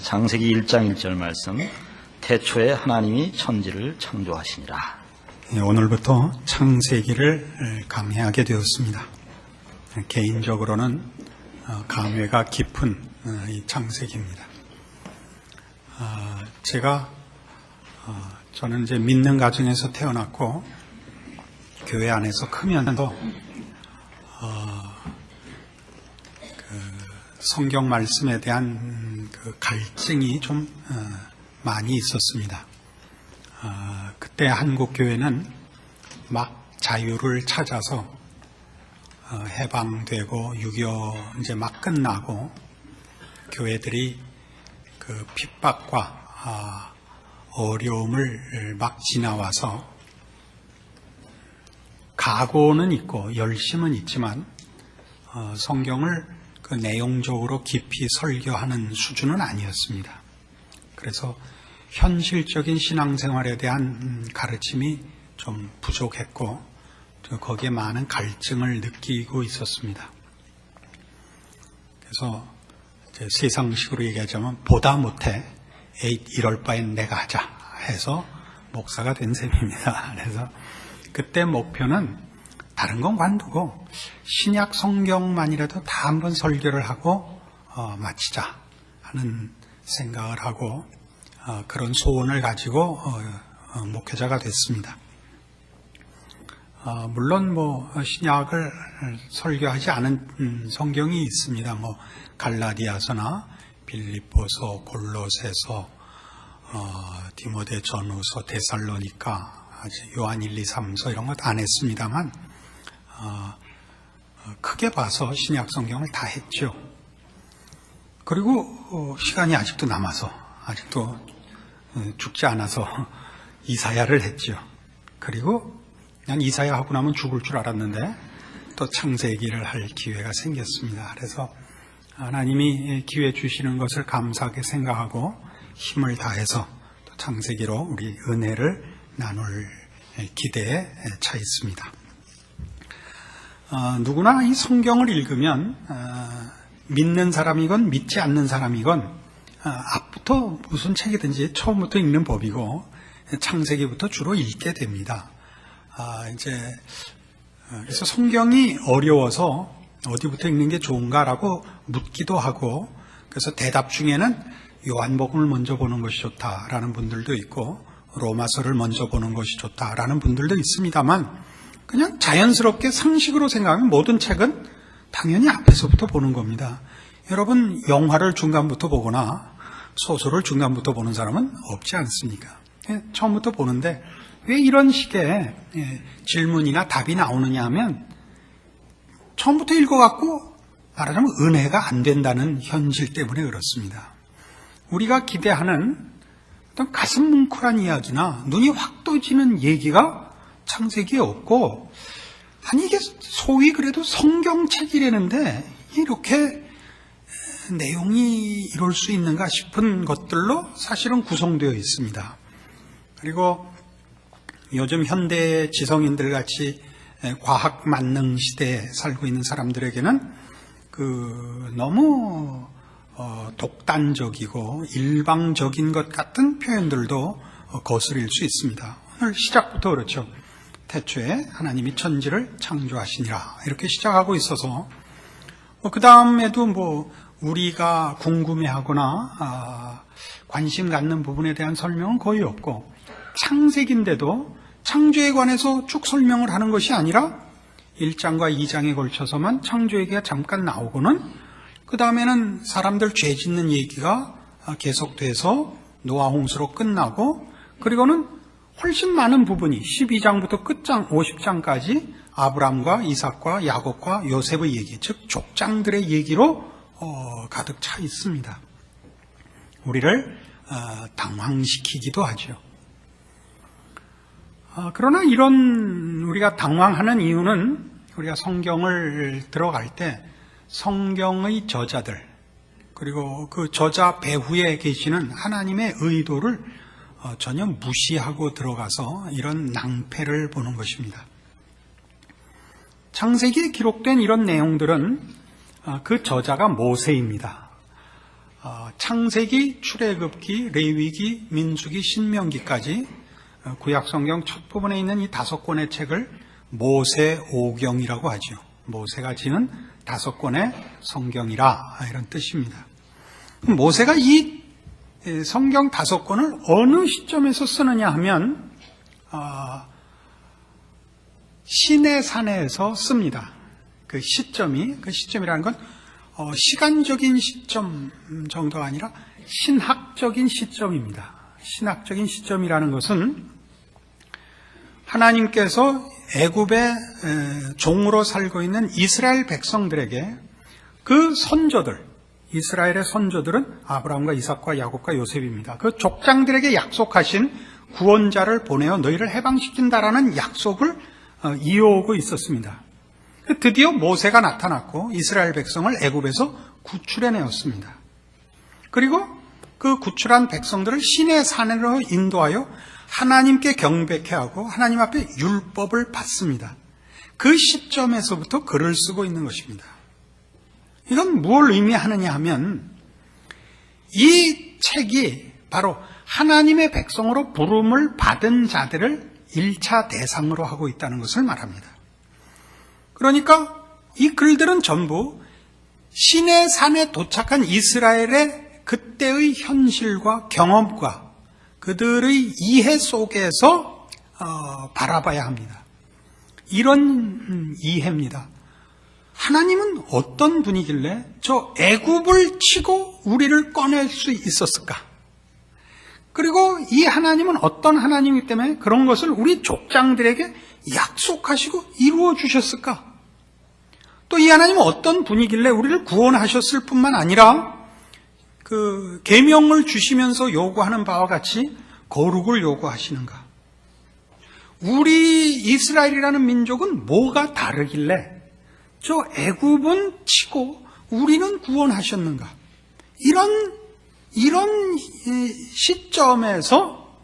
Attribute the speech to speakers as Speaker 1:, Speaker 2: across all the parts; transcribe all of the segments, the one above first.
Speaker 1: 창세기 1장 1절 말씀, 태초에 하나님이 천지를 창조하시니라.
Speaker 2: 오늘부터 창세기를 감회하게 되었습니다. 개인적으로는 감회가 깊은 이 창세기입니다. 저는 이제 믿는 가정에서 태어났고 교회 안에서 크면서 성경 말씀에 대한 그 갈증이 좀 많이 있었습니다. 그때 한국 교회는 막 자유를 찾아서 해방되고 6.25 이제 막 끝나고 교회들이 그 핍박과 어려움을 막 지나와서 각오는 있고 열심은 있지만 성경을 그 내용적으로 깊이 설교하는 수준은 아니었습니다. 그래서 현실적인 신앙생활에 대한 가르침이 좀 부족했고 거기에 많은 갈증을 느끼고 있었습니다. 그래서 이제 세상식으로 얘기하자면 보다 못해 이럴 바엔 내가 하자 해서 목사가 된 셈입니다. 그래서 그때 목표는 다른 건 관두고 신약 성경만이라도 다 한번 설교를 하고 마치자 하는 생각을 하고 그런 소원을 가지고 목회자가 됐습니다. 물론 신약을 설교하지 않은 성경이 있습니다. 갈라디아서나 빌립보서, 골로새서, 디모데전후서, 데살로니가, 요한 1, 2, 3서 이런 것 안 했습니다만 크게 봐서 신약 성경을 다 했죠. 그리고 시간이 아직도 남아서 아직도 죽지 않아서 이사야를 했죠. 그리고 난 이사야 하고 나면 죽을 줄 알았는데 또 창세기를 할 기회가 생겼습니다. 그래서 하나님이 기회 주시는 것을 감사하게 생각하고 힘을 다해서 또 창세기로 우리 은혜를 나눌 기대에 차 있습니다. 누구나 이 성경을 읽으면 믿는 사람이건 믿지 않는 사람이건 앞부터 무슨 책이든지 처음부터 읽는 법이고 창세기부터 주로 읽게 됩니다. 그래서 성경이 어려워서 어디부터 읽는 게 좋은가라고 묻기도 하고 그래서 대답 중에는 요한복음을 먼저 보는 것이 좋다라는 분들도 있고 로마서를 먼저 보는 것이 좋다라는 분들도 있습니다만 그냥 자연스럽게 상식으로 생각하면 모든 책은 당연히 앞에서부터 보는 겁니다. 여러분 영화를 중간부터 보거나 소설을 중간부터 보는 사람은 없지 않습니까? 처음부터 보는데 왜 이런 식의 질문이나 답이 나오느냐 하면 처음부터 읽어갖고 말하자면 은혜가 안 된다는 현실 때문에 그렇습니다. 우리가 기대하는 어떤 가슴 뭉클한 이야기나 눈이 확 떠지는 얘기가 창세기에 없고 아니 이게 소위 그래도 성경책이라는데 이렇게 내용이 이럴 수 있는가 싶은 것들로 사실은 구성되어 있습니다. 그리고 요즘 현대 지성인들 같이 과학 만능 시대에 살고 있는 사람들에게는 너무 독단적이고 일방적인 것 같은 표현들도 거스릴 수 있습니다. 오늘 시작부터 그렇죠. 태초에 하나님이 천지를 창조하시니라 이렇게 시작하고 있어서 그 다음에도 우리가 궁금해하거나 관심 갖는 부분에 대한 설명은 거의 없고 창세기인데도 창조에 관해서 쭉 설명을 하는 것이 아니라 1장과 2장에 걸쳐서만 창조 얘기가 잠깐 나오고는 그 다음에는 사람들 죄 짓는 얘기가 계속돼서 노아 홍수로 끝나고 그리고는 훨씬 많은 부분이 12장부터 끝장 50장까지 아브람과 이삭과 야곱과 요셉의 얘기, 즉 족장들의 얘기로 가득 차 있습니다. 우리를 당황시키기도 하죠. 그러나 이런 우리가 당황하는 이유는 우리가 성경을 들어갈 때 성경의 저자들 그리고 그 저자 배후에 계시는 하나님의 의도를 전혀 무시하고 들어가서 이런 낭패를 보는 것입니다. 창세기에 기록된 이런 내용들은 그 저자가 모세입니다. 창세기, 출애굽기, 레위기, 민수기, 신명기까지 구약성경 첫 부분에 있는 이 5권의 책을 모세오경이라고 하죠. 모세가 지은 5권의 성경이라 이런 뜻입니다. 모세가 이 성경 5권을 어느 시점에서 쓰느냐 하면 시내산에서 씁니다. 그 시점이라는 건 시간적인 시점 정도가 아니라 신학적인 시점입니다. 신학적인 시점이라는 것은 하나님께서 애굽의 종으로 살고 있는 이스라엘 백성들에게 그 선조들, 이스라엘의 선조들은 아브라함과 이삭과 야곱과 요셉입니다. 그 족장들에게 약속하신 구원자를 보내어 너희를 해방시킨다라는 약속을 이어오고 있었습니다. 드디어 모세가 나타났고 이스라엘 백성을 애굽에서 구출해내었습니다. 그리고 그 구출한 백성들을 시내 산으로 인도하여 하나님께 경배케 하고 하나님 앞에 율법을 받습니다. 그 시점에서부터 글을 쓰고 있는 것입니다. 이건 무엇을 의미하느냐 하면 이 책이 바로 하나님의 백성으로 부름을 받은 자들을 1차 대상으로 하고 있다는 것을 말합니다. 그러니까 이 글들은 전부 시내 산에 도착한 이스라엘의 그때의 현실과 경험과 그들의 이해 속에서 바라봐야 합니다. 이런 이해입니다. 하나님은 어떤 분이길래 저 애굽을 치고 우리를 꺼낼 수 있었을까? 그리고 이 하나님은 어떤 하나님이기 때문에 그런 것을 우리 족장들에게 약속하시고 이루어 주셨을까? 또 이 하나님은 어떤 분이길래 우리를 구원하셨을 뿐만 아니라 그 계명을 주시면서 요구하는 바와 같이 거룩을 요구하시는가? 우리 이스라엘이라는 민족은 뭐가 다르길래 저 애굽은 치고 우리는 구원하셨는가? 이런 시점에서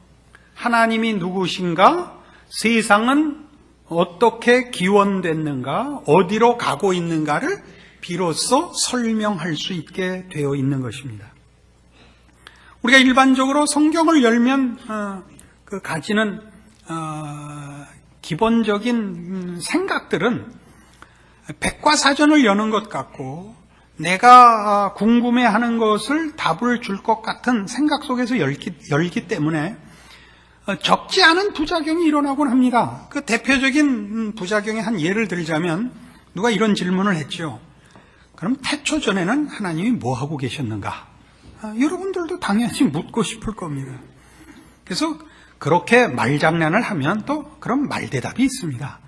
Speaker 2: 하나님이 누구신가? 세상은 어떻게 기원됐는가? 어디로 가고 있는가를 비로소 설명할 수 있게 되어 있는 것입니다. 우리가 일반적으로 성경을 열면 가지는 기본적인 생각들은 백과사전을 여는 것 같고 내가 궁금해하는 것을 답을 줄 것 같은 생각 속에서 열기 때문에 적지 않은 부작용이 일어나곤 합니다. 그 대표적인 부작용의 한 예를 들자면 누가 이런 질문을 했죠. 그럼 태초 전에는 하나님이 뭐 하고 계셨는가? 여러분들도 당연히 묻고 싶을 겁니다. 그래서 그렇게 말장난을 하면 또 그런 말대답이 있습니다.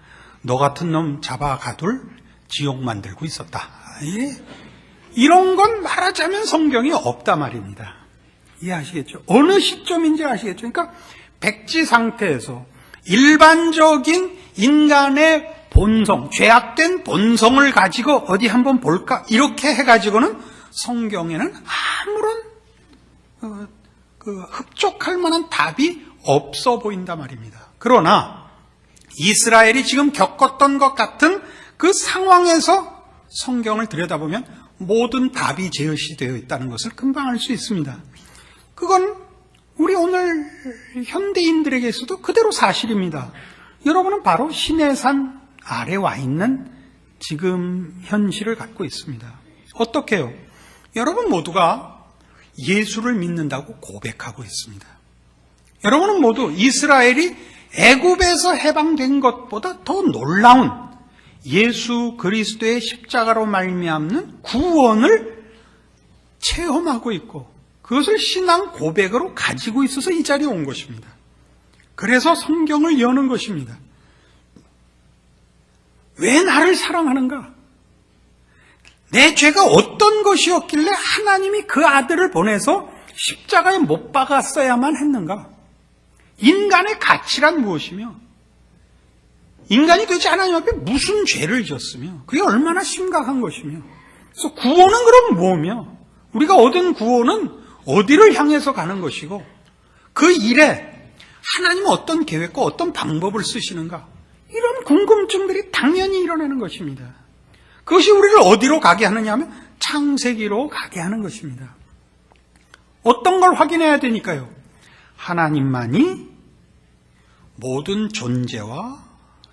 Speaker 2: 너 같은 놈 잡아 가둘 지옥 만들고 있었다. 이런 건 말하자면 성경이 없다 말입니다. 이해하시겠죠? 어느 시점인지 아시겠죠? 그러니까 백지 상태에서 일반적인 인간의 본성, 죄악된 본성을 가지고 어디 한번 볼까? 이렇게 해가지고는 성경에는 아무런 흡족할 만한 답이 없어 보인단 말입니다. 그러나 이스라엘이 지금 겪었던 것 같은 그 상황에서 성경을 들여다보면 모든 답이 제시되어 있다는 것을 금방 알 수 있습니다. 그건 우리 오늘 현대인들에게서도 그대로 사실입니다. 여러분은 바로 시내산 아래 와 있는 지금 현실을 갖고 있습니다. 어떻게 해요? 여러분 모두가 예수를 믿는다고 고백하고 있습니다. 여러분은 모두 이스라엘이 애굽에서 해방된 것보다 더 놀라운 예수 그리스도의 십자가로 말미암는 구원을 체험하고 있고 그것을 신앙 고백으로 가지고 있어서 이 자리에 온 것입니다. 그래서 성경을 여는 것입니다. 왜 나를 사랑하는가? 내 죄가 어떤 것이었길래 하나님이 그 아들을 보내서 십자가에 못 박았어야만 했는가? 인간의 가치란 무엇이며 인간이 도대체 하나님 앞에 무슨 죄를 지었으며 그게 얼마나 심각한 것이며 그래서 구원은 그럼 뭐며 우리가 얻은 구원은 어디를 향해서 가는 것이고 그 일에 하나님은 어떤 계획과 어떤 방법을 쓰시는가 이런 궁금증들이 당연히 일어나는 것입니다. 그것이 우리를 어디로 가게 하느냐 하면 창세기로 가게 하는 것입니다. 어떤 걸 확인해야 되니까요? 하나님만이 모든 존재와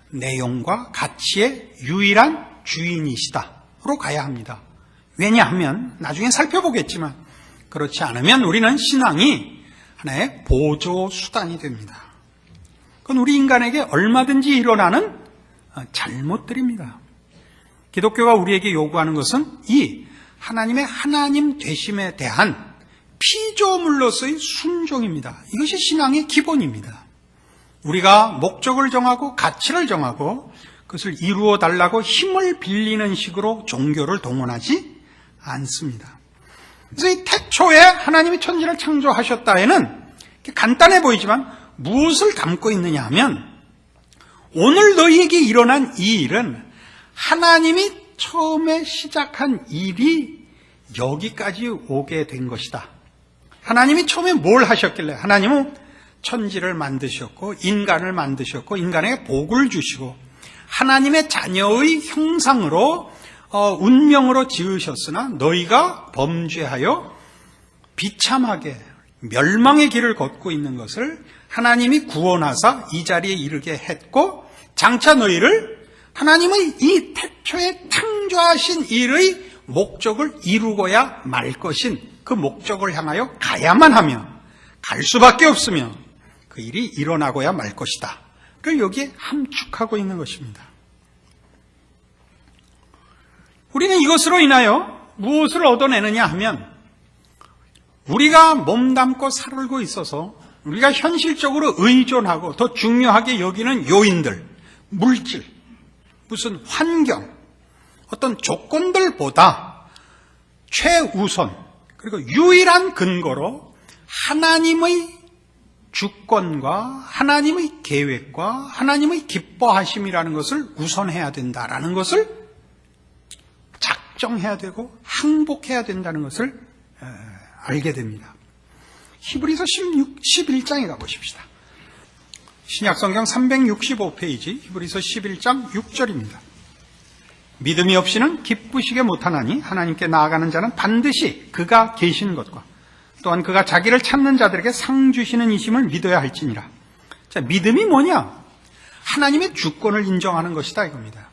Speaker 2: 내용과 가치의 유일한 주인이시다로 가야 합니다. 왜냐하면 나중에 살펴보겠지만 그렇지 않으면 우리는 신앙이 하나의 보조 수단이 됩니다. 그건 우리 인간에게 얼마든지 일어나는 잘못들입니다. 기독교가 우리에게 요구하는 것은 이 하나님의 하나님 되심에 대한 피조물로서의 순종입니다. 이것이 신앙의 기본입니다. 우리가 목적을 정하고 가치를 정하고 그것을 이루어 달라고 힘을 빌리는 식으로 종교를 동원하지 않습니다. 그래서 이 태초에 하나님이 천지를 창조하셨다에는 간단해 보이지만 무엇을 담고 있느냐 하면 오늘 너희에게 일어난 이 일은 하나님이 처음에 시작한 일이 여기까지 오게 된 것이다. 하나님이 처음에 뭘 하셨길래? 하나님은 천지를 만드셨고 인간을 만드셨고 인간에게 복을 주시고 하나님의 자녀의 형상으로 운명으로 지으셨으나 너희가 범죄하여 비참하게 멸망의 길을 걷고 있는 것을 하나님이 구원하사 이 자리에 이르게 했고 장차 너희를 하나님의 이 태초에 창조하신 일의 목적을 이루고야 말 것인 그 목적을 향하여 가야만 하며 갈 수밖에 없으며 그 일이 일어나고야 말 것이다. 를 여기에 함축하고 있는 것입니다. 우리는 이것으로 인하여 무엇을 얻어내느냐 하면 우리가 몸담고 살고 있어서 우리가 현실적으로 의존하고 더 중요하게 여기는 요인들, 물질, 무슨 환경, 어떤 조건들보다 최우선 그리고 유일한 근거로 하나님의 주권과 하나님의 계획과 하나님의 기뻐하심이라는 것을 우선해야 된다라는 것을 작정해야 되고 항복해야 된다는 것을 알게 됩니다. 히브리서 11장에 가보십시다. 신약성경 365페이지 히브리서 11장 6절입니다. 믿음이 없이는 기쁘시게 못하나니 하나님께 나아가는 자는 반드시 그가 계신 것과 또한 그가 자기를 찾는 자들에게 상 주시는 이심을 믿어야 할지니라. 자, 믿음이 뭐냐? 하나님의 주권을 인정하는 것이다 이겁니다.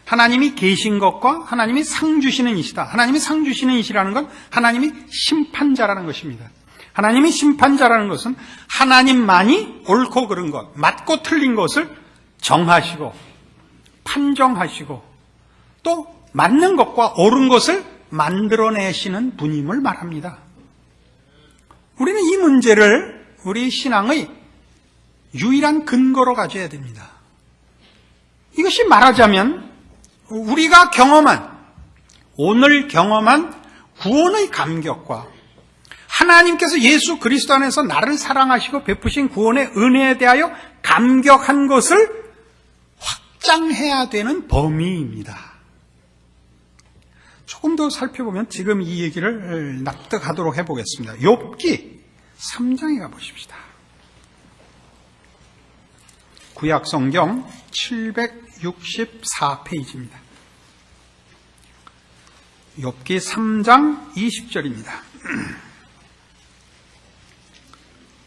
Speaker 2: 하나님이 계신 것과 하나님이 상 주시는 이시다. 하나님이 상 주시는 이시라는 건 하나님이 심판자라는 것입니다. 하나님이 심판자라는 것은 하나님만이 옳고 그른 것, 맞고 틀린 것을 정하시고 판정하시고 또 맞는 것과 옳은 것을 만들어내시는 분임을 말합니다. 우리는 이 문제를 우리 신앙의 유일한 근거로 가져야 됩니다. 이것이 말하자면 우리가 오늘 경험한 구원의 감격과 하나님께서 예수 그리스도 안에서 나를 사랑하시고 베푸신 구원의 은혜에 대하여 감격한 것을 확장해야 되는 범위입니다. 조금 더 살펴보면 지금 이 얘기를 납득하도록 해보겠습니다. 욥기 3장에 가보십시다. 구약성경 764페이지입니다. 욥기 3장 20절입니다.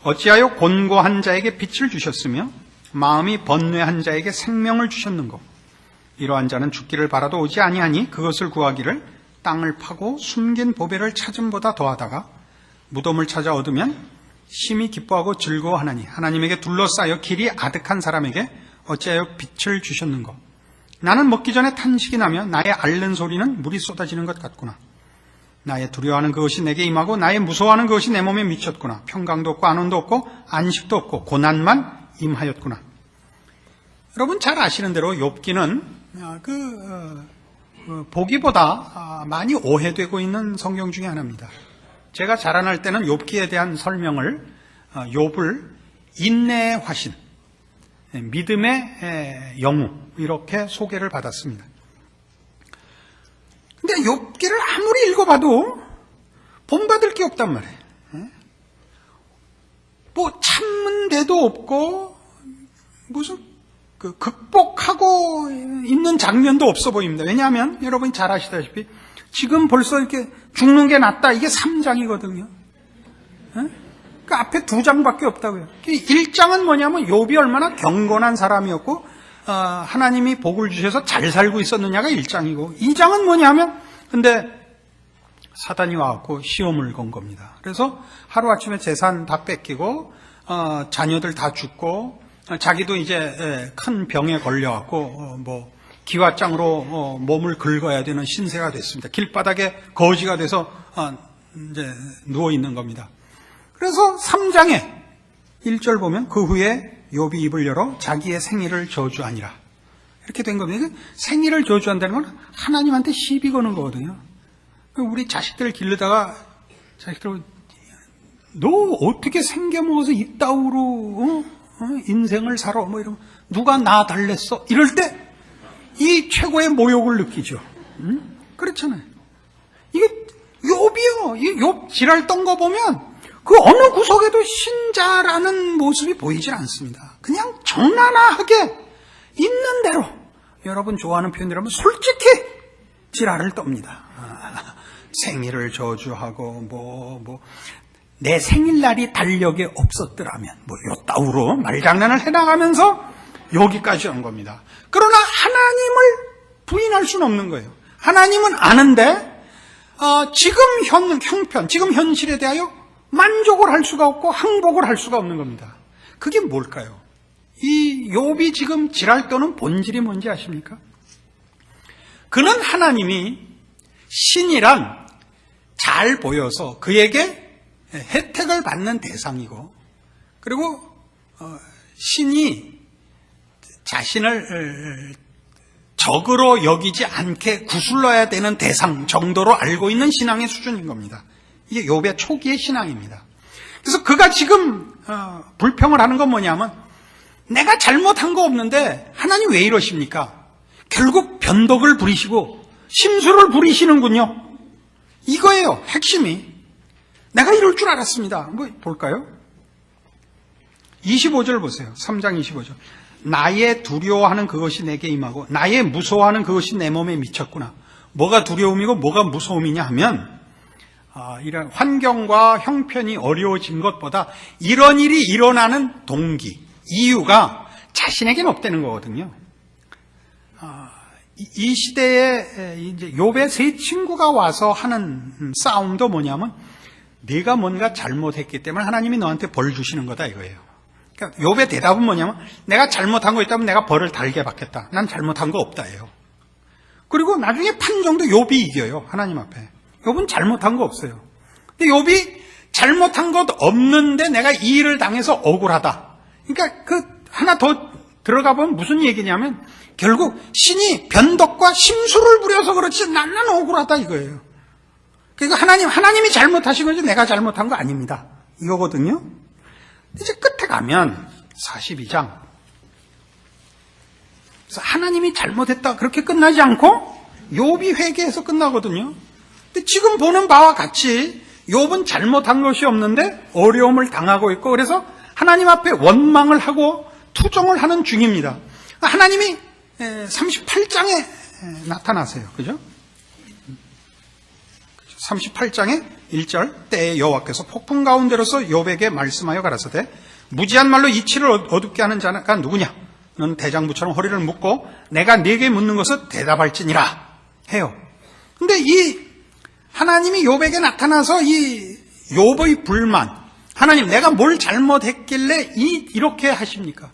Speaker 2: 어찌하여 곤고한 자에게 빛을 주셨으며 마음이 번뇌한 자에게 생명을 주셨는고 이러한 자는 죽기를 바라도 오지 아니하니 그것을 구하기를 땅을 파고 숨긴 보배를 찾음보다 더하다가 무덤을 찾아 얻으면 심히 기뻐하고 즐거워하나니 하나님에게 둘러싸여 길이 아득한 사람에게 어찌하여 빛을 주셨는고 나는 먹기 전에 탄식이 나며 나의 앓는 소리는 물이 쏟아지는 것 같구나. 나의 두려워하는 그것이 내게 임하고 나의 무서워하는 그것이 내 몸에 미쳤구나. 평강도 없고 안온도 없고 안식도 없고 고난만 임하였구나. 여러분 잘 아시는 대로 욥기는 보기보다 많이 오해되고 있는 성경 중에 하나입니다. 제가 자라날 때는 욥기에 대한 설명을 욥을 인내의 화신, 믿음의 영웅 이렇게 소개를 받았습니다. 근데 욥기를 아무리 읽어봐도 본받을 게 없단 말이에요. 뭐 참는 데도 없고 무슨 극복하고 있는 장면도 없어 보입니다. 왜냐하면 여러분이 잘 아시다시피 지금 벌써 이렇게 죽는 게 낫다. 이게 3장이거든요. 그 앞에 2장밖에 없다고요. 1장은 뭐냐면 욥이 얼마나 경건한 사람이었고 하나님이 복을 주셔서 잘 살고 있었느냐가 1장이고 2장은 뭐냐면 근데 사단이 와갖고 시험을 건 겁니다. 그래서 하루아침에 재산 다 뺏기고 자녀들 다 죽고 자기도 이제 큰 병에 걸려갖고 기와장으로 몸을 긁어야 되는 신세가 됐습니다. 길바닥에 거지가 돼서 이제 누워 있는 겁니다. 그래서 3장에 1절 보면 그 후에 욥이 입을 열어 자기의 생일을 저주하니라. 이렇게 된 겁니다. 생일을 저주한다는 건 하나님한테 시비 거는 거거든요. 우리 자식들 기르다가 자식들 너 어떻게 생겨먹어서 이따위로 인생을 살아 뭐 이러면 누가 나 달랬어 이럴 때 이 최고의 모욕을 느끼죠. 그렇잖아요. 이게 욥이요. 이 욥 지랄 떤 거 보면 그 어느 구석에도 신자라는 모습이 보이질 않습니다. 그냥 정나나하게 있는 대로 여러분 좋아하는 표현이라면 솔직히 지랄을 떱니다. 생일을 저주하고 내 생일날이 달력에 없었더라면 요따우로 말장난을 해나가면서 여기까지 온 겁니다. 그러나 하나님을 부인할 수는 없는 거예요. 하나님은 아는데 지금 형편, 지금 현실에 대하여 만족을 할 수가 없고 항복을 할 수가 없는 겁니다. 그게 뭘까요? 이 욥이 지금 지랄 떠는 본질이 뭔지 아십니까? 그는 하나님이 신이란 잘 보여서 그에게 혜택을 받는 대상이고 그리고 신이 자신을 적으로 여기지 않게 구슬러야 되는 대상 정도로 알고 있는 신앙의 수준인 겁니다. 이게 욥의 초기의 신앙입니다. 그래서 그가 지금 불평을 하는 건 뭐냐면 내가 잘못한 거 없는데 하나님 왜 이러십니까? 결국 변덕을 부리시고 심술을 부리시는군요. 이거예요. 핵심이. 내가 이럴 줄 알았습니다. 볼까요? 25절 보세요. 3장 25절. 나의 두려워하는 그것이 내게 임하고 나의 무서워하는 그것이 내 몸에 미쳤구나. 뭐가 두려움이고 뭐가 무서움이냐 하면 이런 환경과 형편이 어려워진 것보다 이런 일이 일어나는 동기, 이유가 자신에게는 없다는 거거든요. 이 시대에 이제 욥의 세 친구가 와서 하는 싸움도 뭐냐면 네가 뭔가 잘못했기 때문에 하나님이 너한테 벌 주시는 거다 이거예요. 그러니까 욥의 대답은 뭐냐면 내가 잘못한 거 있다면 내가 벌을 달게 받겠다. 난 잘못한 거 없다예요. 그리고 나중에 판정도 욥이 이겨요. 하나님 앞에. 욥은 잘못한 거 없어요. 근데 욥이 잘못한 것 없는데 내가 이 일을 당해서 억울하다. 그러니까 그 하나 더 들어가 보면 무슨 얘기냐면 결국 신이 변덕과 심술을 부려서 그렇지 나는 억울하다 이거예요. 그러니까 하나님이 잘못하신 거지 내가 잘못한 거 아닙니다. 이거거든요. 이제 끝에 가면 42장. 그래서 하나님이 잘못했다 그렇게 끝나지 않고 욥이 회개해서 끝나거든요. 근데 지금 보는 바와 같이 욥은 잘못한 것이 없는데 어려움을 당하고 있고 그래서 하나님 앞에 원망을 하고 투정을 하는 중입니다. 하나님이 38장에 나타나세요. 그죠? 38장에 1절 때에 여호와께서 폭풍 가운데로서 욥에게 말씀하여 가라사대 무지한 말로 이치를 어둡게 하는 자가 누구냐? 너는 대장부처럼 허리를 묶고 내가 네게 묻는 것을 대답할지니라 해요. 근데 이 하나님이 욥에게 나타나서 이 욥의 불만, 하나님 내가 뭘 잘못했길래 이렇게 하십니까?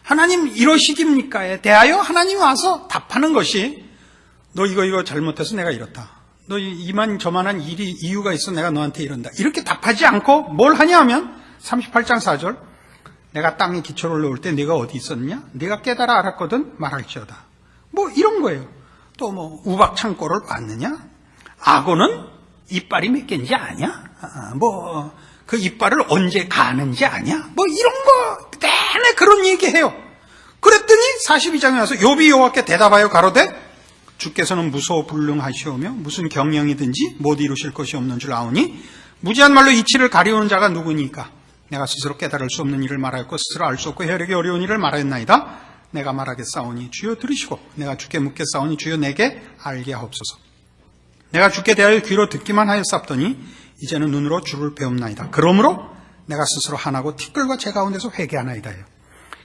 Speaker 2: 하나님 이러시깁니까에 대하여 하나님이 와서 답하는 것이 너 이거 잘못해서 내가 이렇다. 너 이만저만한 이유가 있어 내가 너한테 이런다. 이렇게 답하지 않고 뭘 하냐 하면 38장 4절 내가 땅에 기초를 놓을 때 네가 어디 있었느냐? 네가 깨달아 알았거든 말할지어다. 이런 거예요. 또 우박 창고를 봤느냐? 악어는 이빨이 몇 개인지 아냐? 그 이빨을 언제 가는지 아냐? 이런 거 내내 그런 얘기해요. 그랬더니 42장에 와서 욥이 여호와께 대답하여 가로되 주께서는 무서워 불능하시오며 무슨 경영이든지 못 이루실 것이 없는 줄 아오니 무지한 말로 이치를 가리우는 자가 누구니까? 내가 스스로 깨달을 수 없는 일을 말하였고 스스로 알 수 없고 혈액이 어려운 일을 말하였나이다. 내가 말하겠사오니 주여 들으시고 내가 주께 묻겠사오니 주여 내게 알게 하옵소서. 내가 주께 대하여 귀로 듣기만 하였사옵더니 이제는 눈으로 주를 배움나이다. 그러므로 내가 스스로 하나고 티끌과 제 가운데서 회개하나이다요.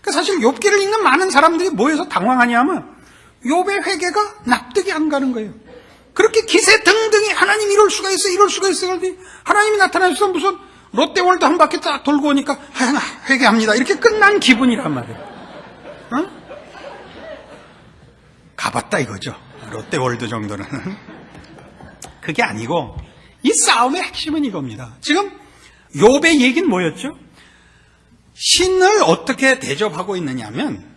Speaker 2: 그러니까 사실 욥기를 읽는 많은 사람들이 뭐해서 당황하냐면 욥의 회개가 납득이 안 가는 거예요. 그렇게 기세등등히 하나님 이럴 수가 있어, 이럴 수가 있어. 하나님이 나타나셔서 무슨 롯데월드 한 바퀴 딱 돌고 오니까 회개합니다. 이렇게 끝난 기분이란 말이에요. 어? 가봤다 이거죠. 롯데월드 정도는. 그게 아니고 이 싸움의 핵심은 이겁니다. 지금 욥의 얘기는 뭐였죠? 신을 어떻게 대접하고 있느냐면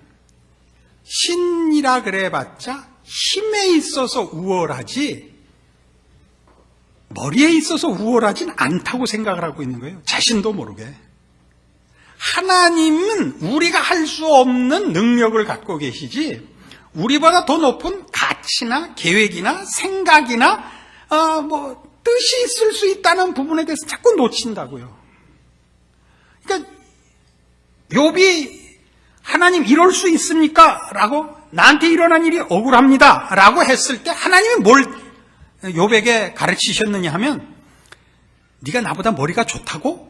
Speaker 2: 신이라 그래봤자 힘에 있어서 우월하지 머리에 있어서 우월하진 않다고 생각을 하고 있는 거예요. 자신도 모르게. 하나님은 우리가 할 수 없는 능력을 갖고 계시지 우리보다 더 높은 가치나 계획이나 생각이나 뜻이 있을 수 있다는 부분에 대해서 자꾸 놓친다고요. 그러니까 욥이 하나님 이럴 수 있습니까? 라고 나한테 일어난 일이 억울합니다. 라고 했을 때 하나님이 뭘 욥에게 가르치셨느냐 하면 네가 나보다 머리가 좋다고?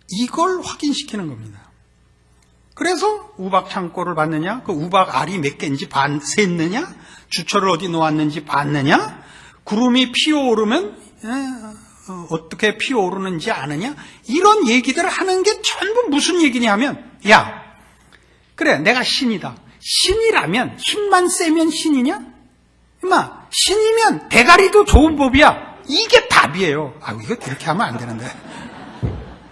Speaker 2: 이걸 확인시키는 겁니다. 그래서 우박 창고를 봤느냐? 그 우박 알이 몇 개인지 셌느냐? 주철을 어디 놓았는지 봤느냐? 구름이 피어오르면 어떻게 피어오르는지 아느냐? 이런 얘기들을 하는 게 전부 무슨 얘기냐면 야, 그래 내가 신이다. 신이라면 힘만 세면 신이냐? 임마 신이면 대가리도 좋은 법이야. 이게 답이에요. 이거 그렇게 하면 안 되는데.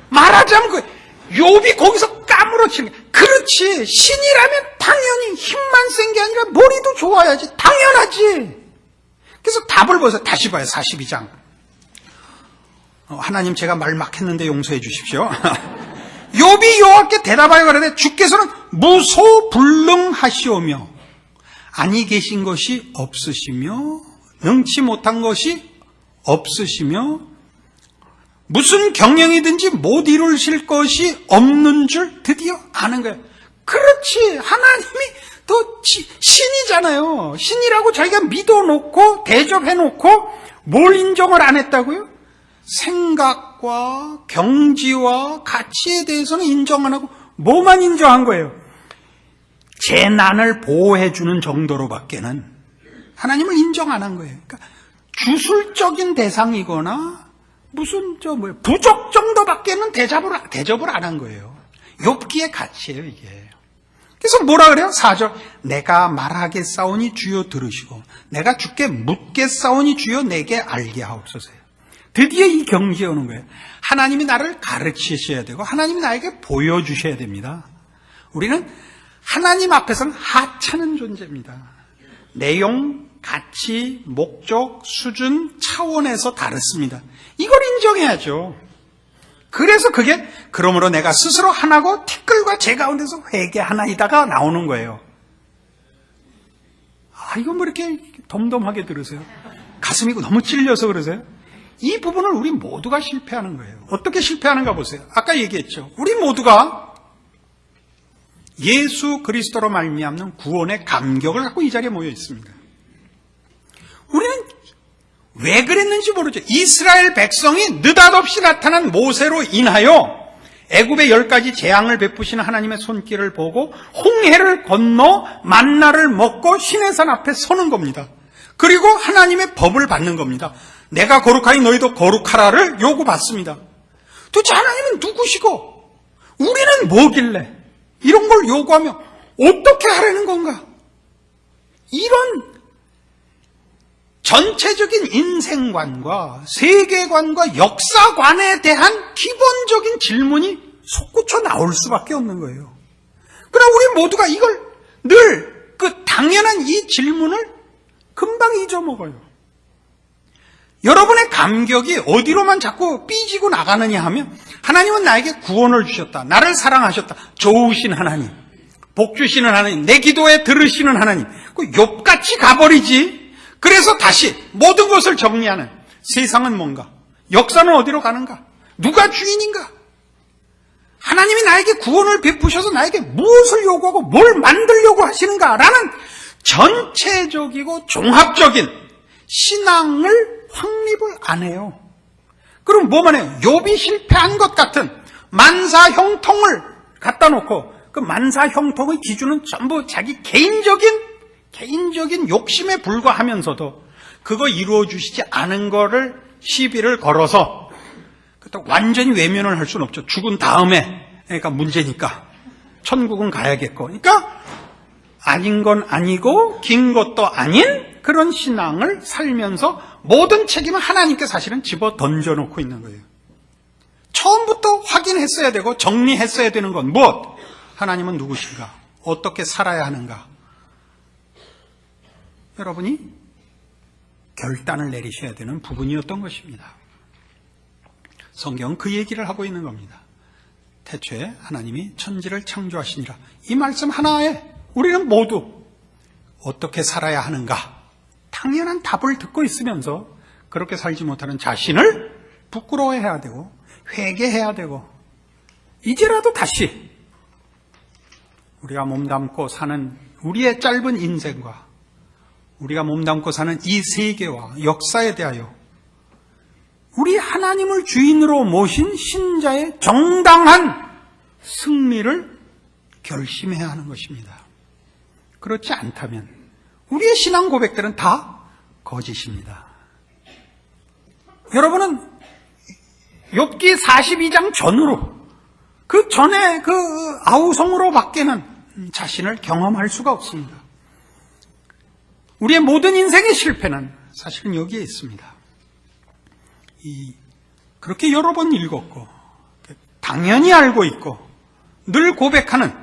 Speaker 2: 말하자면 욥이 거기서 까무러치는 거야. 그렇지. 신이라면 당연히 힘만 센 게 아니라 머리도 좋아야지. 당연하지. 그래서 답을 보세요. 다시 봐요. 42장. 하나님 제가 말 막 했는데 용서해 주십시오. 욥이 여호와께 대답하여 가라되 주께서는 무소불능하시오며 아니 계신 것이 없으시며 능치 못한 것이 없으시며 무슨 경영이든지 못 이루실 것이 없는 줄 드디어 아는 거예요. 그렇지. 하나님이 더 신이잖아요. 신이라고 자기가 믿어놓고 대접해놓고 뭘 인정을 안 했다고요? 생각과 경지와 가치에 대해서는 인정 안 하고 뭐만 인정한 거예요? 제 난을 보호해주는 정도로밖에는 하나님을 인정 안 한 거예요. 그러니까 주술적인 대상이거나 무슨 부족 정도밖에는 대접을 안 한 거예요. 욥기의 가치예요 이게. 그래서 뭐라 그래요? 4절 내가 말하겠사오니 주여 들으시고 내가 주께 묻겠사오니 주여 내게 알게 하옵소서요. 드디어 이 경지에 오는 거예요. 하나님이 나를 가르치셔야 되고 하나님이 나에게 보여주셔야 됩니다. 우리는 하나님 앞에서는 하찮은 존재입니다. 내용, 가치, 목적, 수준, 차원에서 다릅니다. 이걸 인정해야죠. 그래서 그게 그러므로 내가 스스로 하나고 티끌과 제 가운데서 회개하나이다가 나오는 거예요. 이건 뭐 이렇게 덤덤하게 들으세요? 가슴이 너무 찔려서 그러세요? 이 부분을 우리 모두가 실패하는 거예요. 어떻게 실패하는가 보세요. 아까 얘기했죠. 우리 모두가 예수 그리스도로 말미암는 구원의 감격을 갖고 이 자리에 모여 있습니다. 우리는 왜 그랬는지 모르죠. 이스라엘 백성이 느닷없이 나타난 모세로 인하여 애굽의 10가지 재앙을 베푸시는 하나님의 손길을 보고 홍해를 건너 만나를 먹고 시내산 앞에 서는 겁니다. 그리고 하나님의 법을 받는 겁니다. 내가 거룩하니 너희도 거룩하라를 요구받습니다. 도대체 하나님은 누구시고 우리는 뭐길래 이런 걸 요구하며 어떻게 하라는 건가? 이런 전체적인 인생관과 세계관과 역사관에 대한 기본적인 질문이 솟구쳐 나올 수밖에 없는 거예요. 그러나 우리 모두가 이걸 늘 당연한 이 질문을 금방 잊어먹어요. 여러분의 감격이 어디로만 자꾸 삐지고 나가느냐 하면 하나님은 나에게 구원을 주셨다. 나를 사랑하셨다. 좋으신 하나님. 복 주시는 하나님. 내 기도에 들으시는 하나님. 욥같이 가버리지. 그래서 다시 모든 것을 정리하는 세상은 뭔가? 역사는 어디로 가는가? 누가 주인인가? 하나님이 나에게 구원을 베푸셔서 나에게 무엇을 요구하고 뭘 만들려고 하시는가라는 전체적이고 종합적인 신앙을 확립을 안 해요. 그럼 뭐만 해요? 욥이 실패한 것 같은 만사형통을 갖다 놓고 그 만사형통의 기준은 전부 자기 개인적인 욕심에 불과하면서도 그거 이루어 주시지 않은 거를 시비를 걸어서 완전히 외면을 할 수는 없죠. 죽은 다음에 그러니까 문제니까 천국은 가야겠고, 그러니까 아닌 건 아니고 긴 것도 아닌 그런 신앙을 살면서 모든 책임을 하나님께 사실은 집어 던져놓고 있는 거예요. 처음부터 확인했어야 되고 정리했어야 되는 건 무엇? 하나님은 누구신가? 어떻게 살아야 하는가? 여러분이 결단을 내리셔야 되는 부분이었던 것입니다. 성경은 그 얘기를 하고 있는 겁니다. 태초에 하나님이 천지를 창조하시니라. 이 말씀 하나에 우리는 모두 어떻게 살아야 하는가? 당연한 답을 듣고 있으면서 그렇게 살지 못하는 자신을 부끄러워해야 되고 회개해야 되고, 이제라도 다시 우리가 몸담고 사는 우리의 짧은 인생과 우리가 몸담고 사는 이 세계와 역사에 대하여 우리 하나님을 주인으로 모신 신자의 정당한 승리를 결심해야 하는 것입니다. 그렇지 않다면 우리의 신앙 고백들은 다 거짓입니다. 여러분은 욥기 42장 전으로, 그 전에 그 아우성으로 밖에는 자신을 경험할 수가 없습니다. 우리의 모든 인생의 실패는 사실은 여기에 있습니다. 그렇게 여러 번 읽었고 당연히 알고 있고 늘 고백하는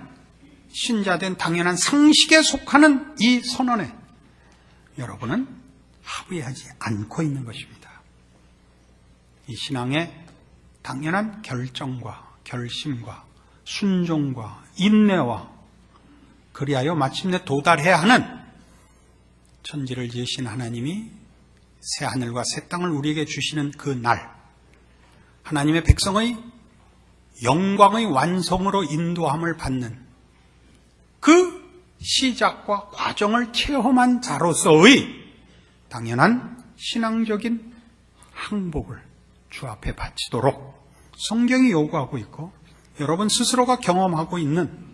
Speaker 2: 신자된 당연한 상식에 속하는 이 선언에 여러분은 합의하지 않고 있는 것입니다. 이 신앙의 당연한 결정과 결심과 순종과 인내와 그리하여 마침내 도달해야 하는 천지를 지으신 하나님이 새 하늘과 새 땅을 우리에게 주시는 그 날, 하나님의 백성의 영광의 완성으로 인도함을 받는 그 시작과 과정을 체험한 자로서의 당연한 신앙적인 항복을 주 앞에 바치도록 성경이 요구하고 있고 여러분 스스로가 경험하고 있는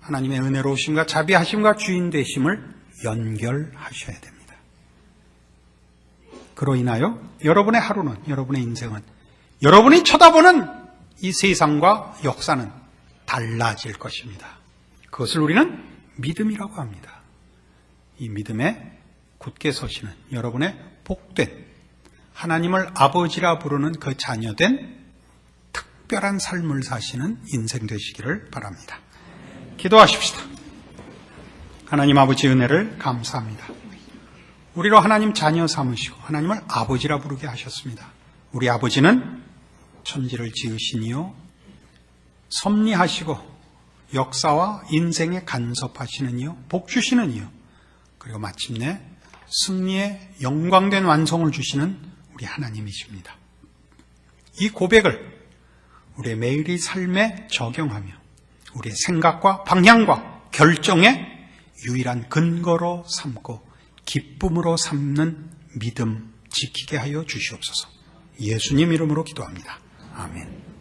Speaker 2: 하나님의 은혜로우심과 자비하심과 주인 되심을 연결하셔야 됩니다. 그로 인하여 여러분의 하루는, 여러분의 인생은, 여러분이 쳐다보는 이 세상과 역사는 달라질 것입니다. 그것을 우리는 믿음이라고 합니다. 이 믿음에 굳게 서시는 여러분의 복된, 하나님을 아버지라 부르는 그 자녀된 특별한 삶을 사시는 인생 되시기를 바랍니다. 기도하십시다. 하나님 아버지 은혜를 감사합니다. 우리로 하나님 자녀 삼으시고 하나님을 아버지라 부르게 하셨습니다. 우리 아버지는 천지를 지으시니요 섭리하시고 역사와 인생에 간섭하시는 이요 복 주시는 이요 그리고 마침내 승리의 영광된 완성을 주시는 우리 하나님이십니다. 이 고백을 우리의 매일의 삶에 적용하며 우리의 생각과 방향과 결정에 유일한 근거로 삼고 기쁨으로 삼는 믿음 지키게 하여 주시옵소서. 예수님 이름으로 기도합니다. 아멘.